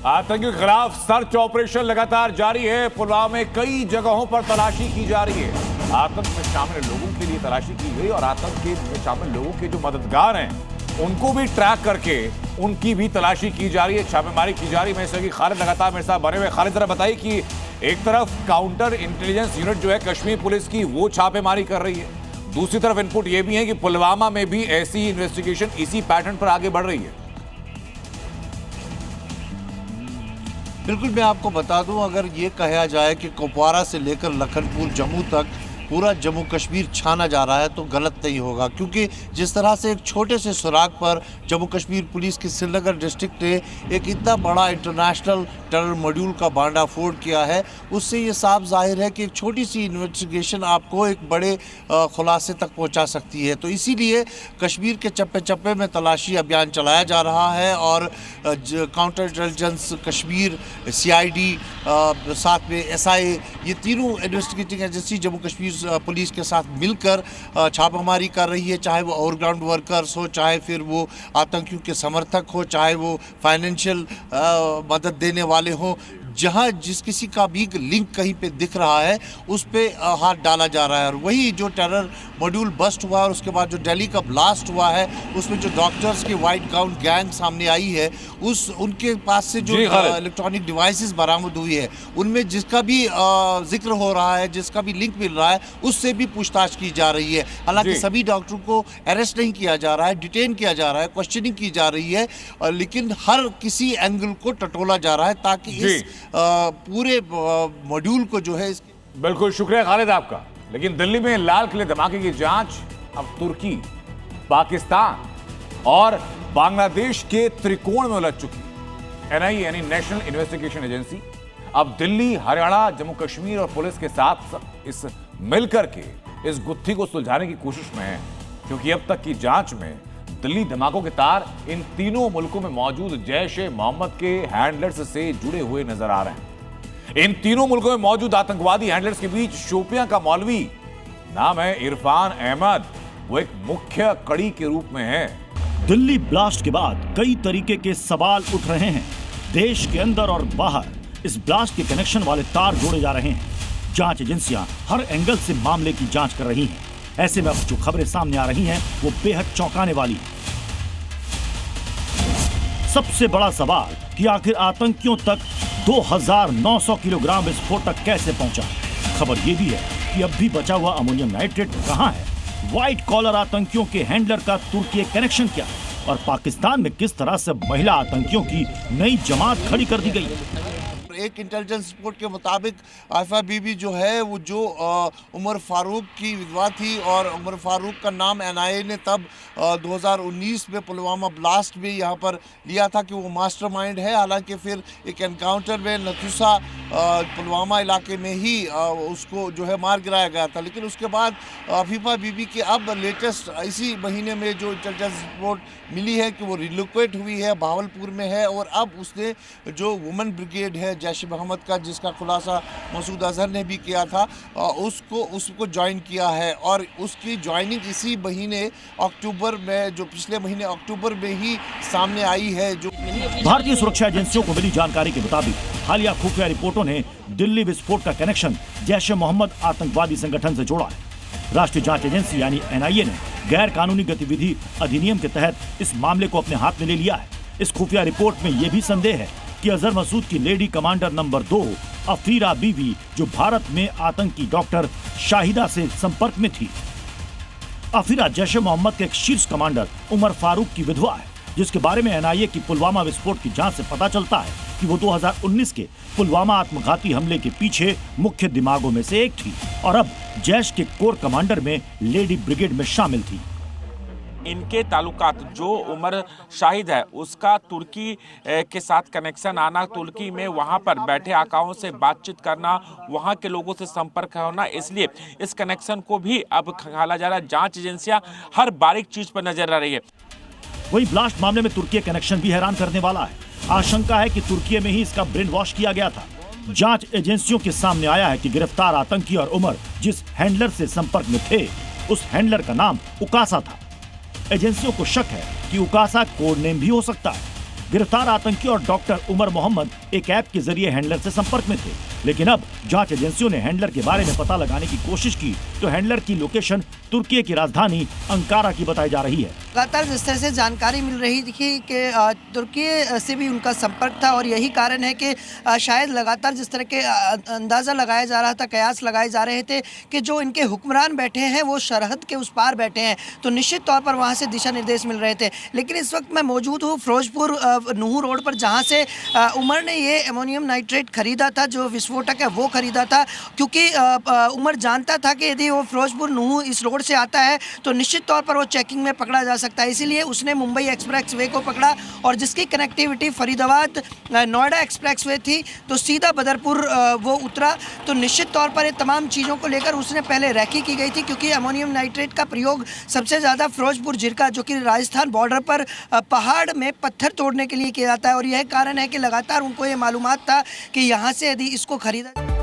आतंकियों के खिलाफ सर्च ऑपरेशन लगातार जारी है। पुलवामा में कई जगहों पर तलाशी की जा रही है। आतंक में शामिल लोगों के लिए तलाशी की गई और आतंक में शामिल लोगों के जो मददगार हैं उनको भी ट्रैक करके उनकी भी तलाशी की जा रही है, छापेमारी की जा रही है। मैं इसलिए खालिद लगातार मेरे साथ बने हुए। खालिद जरा बताइए कि एक तरफ काउंटर इंटेलिजेंस यूनिट जो है कश्मीर पुलिस की वो छापेमारी कर रही है, दूसरी तरफ इनपुट ये भी है कि पुलवामा में भी ऐसी इन्वेस्टिगेशन इसी पैटर्न पर आगे बढ़ रही है। बिल्कुल, मैं आपको बता दूं, अगर ये कहा जाए कि कुपवारा से लेकर लखनपुर जम्मू तक पूरा जम्मू कश्मीर छाना जा रहा है तो गलत नहीं होगा, क्योंकि जिस तरह से एक छोटे से सुराग पर जम्मू कश्मीर पुलिस की श्रीनगर डिस्ट्रिक्ट ने एक इतना बड़ा इंटरनेशनल टेरर मॉड्यूल का भांडाफोड़ किया है, उससे ये साफ जाहिर है कि एक छोटी सी इन्वेस्टिगेशन आपको एक बड़े खुलासे तक पहुंचा सकती है। तो इसीलिए कश्मीर के चप्पे चप्पे में तलाशी अभियान चलाया जा रहा है और काउंटर इंटेलिजेंस कश्मीर, CID, साथ में SIA, ये तीनों investigating agency Jammu Kashmir police के साथ मिलकर छापामारी कर रही है, चाहे वो ओवरग्राउंड वर्कर्स हो, चाहे फिर वो आतंकियों के समर्थक हो, चाहे वो फाइनेंशियल मदद देने वाले हों। जहाँ जिस किसी का भी लिंक कहीं पे दिख रहा है उस पे हाथ डाला जा रहा है। और वही जो टेरर मॉड्यूल बस्ट हुआ और उसके बाद जो दिल्ली का ब्लास्ट हुआ है उसमें जो डॉक्टर्स की वाइट गाउन गैंग सामने आई है, उनके पास से जो इलेक्ट्रॉनिक डिवाइसेस बरामद हुई है उनमें जिसका भी जिक्र हो रहा है, जिसका भी लिंक मिल रहा है, उससे भी पूछताछ की जा रही है। हालांकि सभी डॉक्टरों को अरेस्ट नहीं किया जा रहा है, डिटेन किया जा रहा है, क्वेश्चनिंग की जा रही है, लेकिन हर किसी एंगल को टटोला जा रहा है ताकि इस पूरे मॉड्यूल को जो है। बिल्कुल शुक्रिया खालिद आपका। लेकिन दिल्ली में लाल किले धमाके की जांच अब तुर्की, पाकिस्तान और बांग्लादेश के त्रिकोण में उलझ चुकी है। NIA यानी नेशनल इन्वेस्टिगेशन एजेंसी अब दिल्ली, हरियाणा, जम्मू कश्मीर और पुलिस के साथ इस मिलकर के इस गुत्थी को सुलझाने की कोशिश में है, क्योंकि अब तक की जांच में दिल्ली धमाकों के तार इन तीनों मुल्कों में मौजूद जैश-ए-मोहम्मद के हैंडलर्स से जुड़े हुए नजर आ रहे हैं। इन तीनों मुल्कों में मौजूद आतंकवादी हैंडलर्स के बीच शोपियां का मौलवी, नाम है इरफान अहमद, वो एक मुख्य कड़ी के रूप में है। दिल्ली ब्लास्ट के बाद कई तरीके के सवाल उठ रहे हैं। देश के अंदर और बाहर इस ब्लास्ट के कनेक्शन वाले तार जोड़े जा रहे हैं। जांच एजेंसियां हर एंगल से मामले की जांच कर रही हैं। ऐसे में अब जो खबरें सामने आ रही हैं वो बेहद चौंकाने वाली हैं। सबसे बड़ा सवाल कि आखिर आतंकियों तक 2900 किलोग्राम विस्फोटक कैसे पहुंचा। खबर यह भी है कि अब भी बचा हुआ अमोनियम नाइट्रेट कहां है। व्हाइट कॉलर आतंकियों के हैंडलर का तुर्की कनेक्शन क्या है और पाकिस्तान में किस तरह से महिला आतंकियों की नई जमात खड़ी कर दी गई है। एक इंटेलिजेंस रिपोर्ट के मुताबिक आइफा बीबी जो है वो जो उमर फारूक की विधवा थी और उमर फारूक का नाम NIA ने तब 2019 में पुलवामा ब्लास्ट में यहाँ पर लिया था कि वो मास्टरमाइंड है। हालांकि फिर एक एनकाउंटर में नथुसा पुलवामा इलाके में ही उसको जो है मार गिराया गया था। लेकिन उसके बाद आफीफा बीबी की अब लेटेस्ट इसी महीने में जो इंटेलिजेंस रिपोर्ट मिली है कि वो रिलोकेट हुई है, भावलपुर में है और अब उसने जो वुमेन ब्रिगेड है जैश-ए-मोहम्मद का, जिसका खुलासा मसूद अजहर ने भी किया था, उसको ज्वाइन किया है और उसकी ज्वाइनिंग इसी महीने अक्टूबर में, जो पिछले महीने अक्टूबर में ही सामने आई है। जो भारतीय सुरक्षा एजेंसियों को मिली जानकारी के मुताबिक हालिया खुफिया रिपोर्टों ने दिल्ली विस्फोट का कनेक्शन जैश-ए-मोहम्मद आतंकवादी संगठन से जोड़ा है। राष्ट्रीय जांच एजेंसी यानी NIA ने गैर कानूनी गतिविधि अधिनियम के तहत इस मामले को अपने हाथ में ले लिया है। इस खुफिया रिपोर्ट में यह भी संदेह है कि अजहर मसूद की लेडी कमांडर नंबर 2 अफीरा बीवी, जो भारत में आतंकी डॉक्टर शाहिदा से संपर्क में थी। अफीरा जैश-ए-मोहम्मद के एक शीर्ष कमांडर उमर फारूक की विधवा है, जिसके बारे में NIA की पुलवामा विस्फोट की जांच से पता चलता है कि वो 2019 के पुलवामा आत्मघाती हमले के पीछे मुख्य दिमागों में से एक थी और अब जैश के कोर कमांडर में लेडी ब्रिगेड में शामिल थी। इनके ताल्लुकात, जो उमर शाहिद है उसका तुर्की के साथ कनेक्शन आना, तुर्की में वहां पर बैठे आकाओं से बातचीत करना, वहां के लोगों से संपर्क होना, इसलिए इस कनेक्शन को भी अब खंगाला जा रहा है। जांच एजेंसियां हर बारीक चीज पर नजर रख रही है। वही ब्लास्ट मामले में तुर्की कनेक्शन भी हैरान करने वाला है। आशंका है कि तुर्की में ही इसका ब्रेन वॉश किया गया था। जांच एजेंसियों के सामने आया है कि गिरफ्तार आतंकी और उमर जिस हैंडलर से संपर्क में थे, उस हैंडलर का नाम उकासा था। एजेंसियों को शक है कि उकासा कोड नेम भी हो सकता है। गिरफ्तार आतंकी और डॉक्टर उमर मोहम्मद एक ऐप के जरिए हैंडलर से संपर्क में थे, लेकिन अब जांच एजेंसियों ने हैंडलर के बारे में पता लगाने की कोशिश की तो हैंडलर की लोकेशन तुर्की की राजधानी अंकारा की बताई जा रही है। लगातार जिस तरह से जानकारी मिल रही थी कि तुर्की से भी उनका संपर्क था और यही कारण है कि शायद लगातार जिस तरह के अंदाज़ा लगाया जा रहा था, कयास लगाए जा रहे थे कि जो इनके हुक्मरान बैठे हैं वो सरहद के उस पार बैठे हैं, तो निश्चित तौर पर वहाँ से दिशा निर्देश मिल रहे थे। लेकिन इस वक्त मैं मौजूद हूँ फिरोजपुर नूह रोड पर, जहाँ से उमर ने ये अमोनियम नाइट्रेट खरीदा था, जो विस्फोटक है वो खरीदा था, क्योंकि उमर जानता था कि यदि वो फिरोजपुर नूह इस रोड से आता है तो निश्चित तौर पर वो चेकिंग में पकड़ा जा सकता है। इसीलिए उसने मुंबई एक्सप्रेस वे को पकड़ा और जिसकी connectivity Faridabad Noida express way थी, तो सीधा बदरपुर वो उतरा। तो निश्चित तौर पर ये तमाम चीज़ों को लेकर उसने पहले रैकी की गई थी, क्योंकि अमोनियम नाइट्रेट का प्रयोग सबसे ज़्यादा फिरोजपुर जिरका, जो कि राजस्थान बॉर्डर पर पहाड़ में पत्थर तोड़ने के लिए किया जाता है, और यह कारण है कि लगातार उनको ये मालूमात था कि यहाँ से यदि इसको खरीदा